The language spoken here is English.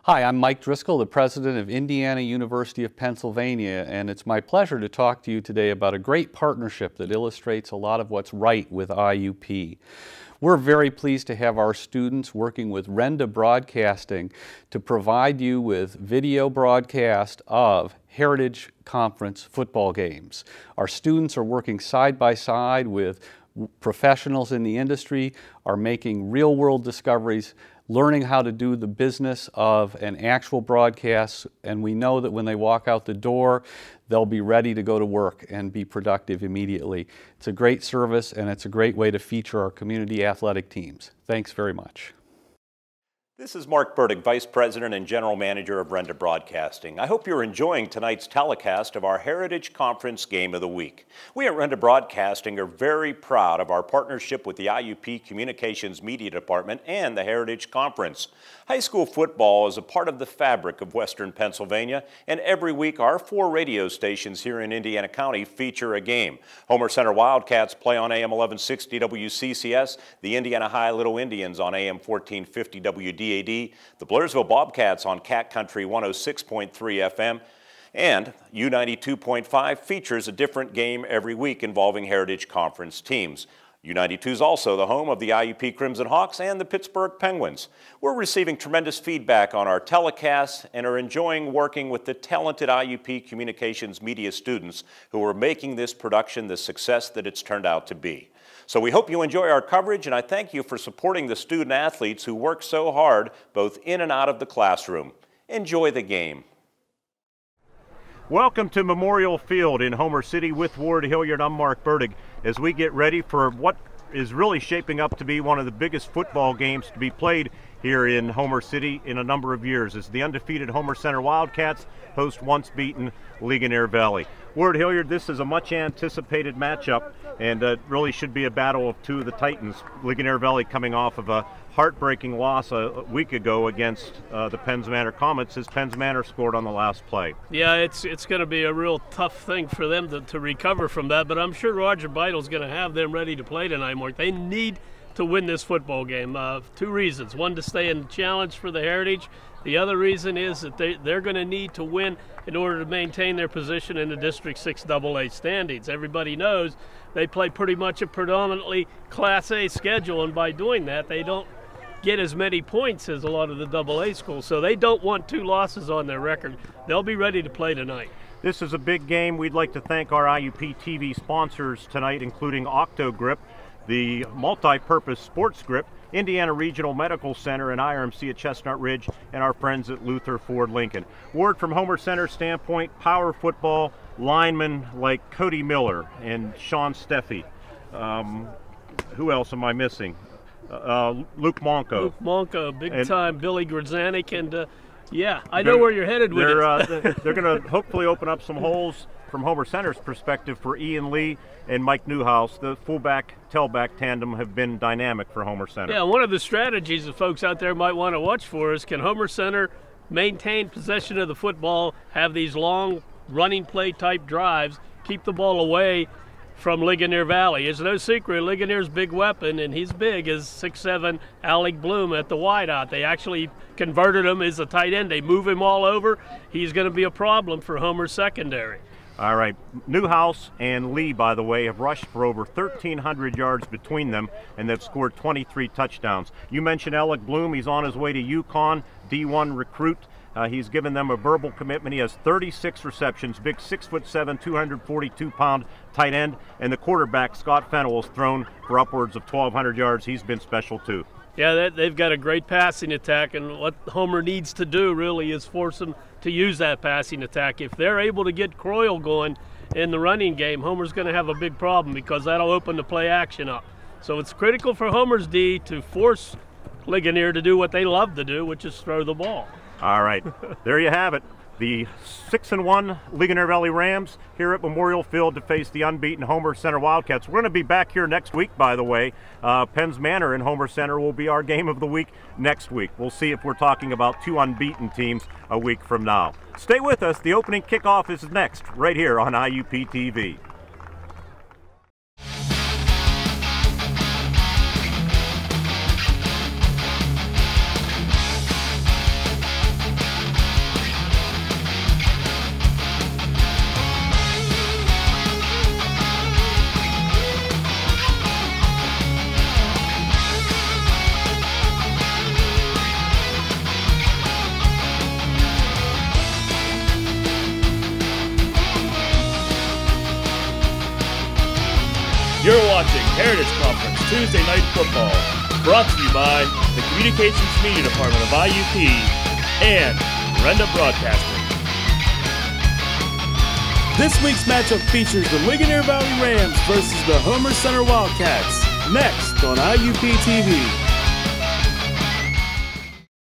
Hi, I'm Mike Driscoll, the president of Indiana University of Pennsylvania, and it's my pleasure to talk to you today about a great partnership that illustrates a lot of what's right with IUP. We're very pleased to have our students working with Renda Broadcasting to provide you with video broadcast of Heritage Conference football games. Our students are working side by side with professionals in the industry, are making real-world discoveries, learning how to do the business of an actual broadcast, and we know that when they walk out the door, they'll be ready to go to work and be productive immediately. It's a great service, and it's a great way to feature our community athletic teams. Thanks very much. This is Mark Burdick, Vice President and General Manager of Renda Broadcasting. I hope you're enjoying tonight's telecast of our Heritage Conference Game of the Week. We at Renda Broadcasting are very proud of our partnership with the IUP Communications Media Department and the Heritage Conference. High school football is a part of the fabric of Western Pennsylvania, and every week our 4 radio stations here in Indiana County feature a game. Homer Center Wildcats play on AM 1160 WCCS, the Indiana High Little Indians on AM 1450 WD. The Blairsville Bobcats on Cat Country 106.3 FM, and U92.5 features a different game every week involving Heritage Conference teams. U92 is also the home of the IUP Crimson Hawks and the Pittsburgh Penguins. We're receiving tremendous feedback on our telecasts and are enjoying working with the talented IUP Communications Media students who are making this production the success that it's turned out to be. So we hope you enjoy our coverage, and I thank you for supporting the student athletes who work so hard both in and out of the classroom. Enjoy the game. Welcome to Memorial Field in Homer City with Ward Hilliard. I'm Mark Burdick as we get ready for what is really shaping up to be one of the biggest football games to be played here in Homer City in a number of years, as the undefeated Homer Center Wildcats host once beaten Ligonier Valley. Ward Hilliard, this is a much anticipated matchup, and it really should be a battle of two of the Titans. Ligonier Valley coming off of a heartbreaking loss a week ago against the Penns Manor Comets, as Penns Manor scored on the last play. Yeah, it's going to be a real tough thing for them to recover from that, but I'm sure Roger Beidle's going to have them ready to play tonight, Mark. They need to win this football game. 2 reasons. One, to stay in the challenge for the Heritage. The other reason is that they're going to need to win in order to maintain their position in the District 6 AA standings. Everybody knows they play pretty much a predominantly Class A schedule, and by doing that, they don't get as many points as a lot of the AA schools, so they don't want 2 losses on their record. They'll be ready to play tonight. This is a big game. We'd like to thank our IUP TV sponsors tonight, including Octogrip, the multi-purpose sports grip, Indiana Regional Medical Center and IRMC at Chestnut Ridge, and our friends at Luther Ford Lincoln. Word from Homer Center standpoint, power football, linemen like Cody Miller and Sean Steffi. Who else am I missing? Luke Monco. Luke Monco, big time, Billy Grzanik, and yeah, I know where you're headed with it. They're going to hopefully open up some holes from Homer Center's perspective for Ian Lee and Mike NEWHOUSE. The fullback tailback tandem have been dynamic for Homer Center. Yeah, one of the strategies that folks out there might want to watch for is, can Homer Center maintain possession of the football, have these long running play type drives, keep the ball away from Ligonier Valley. It's no secret Ligonier's big weapon, and he's big, is 6'7" ALEC Bloom at the wideout. They actually converted him as a tight end. They move him all over. He's going to be a problem for Homer's secondary. All right, NEWHOUSE and Lee, by the way, have rushed for over 1,300 yards between them, and they've scored 23 touchdowns. You mentioned ALEC Bloom. He's on his way to UConn, D1 recruit. He's given them a verbal commitment. He has 36 receptions, big 6'7", 242-pound tight end, and the quarterback, Scott Fennell, has thrown for upwards of 1,200 yards. He's been special too. Yeah, they've got a great passing attack, and what Homer needs to do really is force them to use that passing attack. If they're able to get Croyle going in the running game, Homer's going to have a big problem, because that'll open the play action up. So it's critical for Homer's D to force Ligonier to do what they love to do, which is throw the ball. All right, there you have it. The 6-1 Ligonier Valley Rams here at Memorial Field to face the unbeaten Homer Center Wildcats. We're going to be back here next week, by the way. Penns Manor and Homer Center will be our game of the week next week. We'll see if we're talking about 2 unbeaten teams a week from now. Stay with us. The opening kickoff is next, right here on IUP TV. watching Heritage Conference Tuesday Night Football, brought to you by the Communications Media Department of IUP and Brenda Broadcasting. This week's matchup features the Ligonier Valley Rams versus the Homer Center Wildcats, next on IUP TV.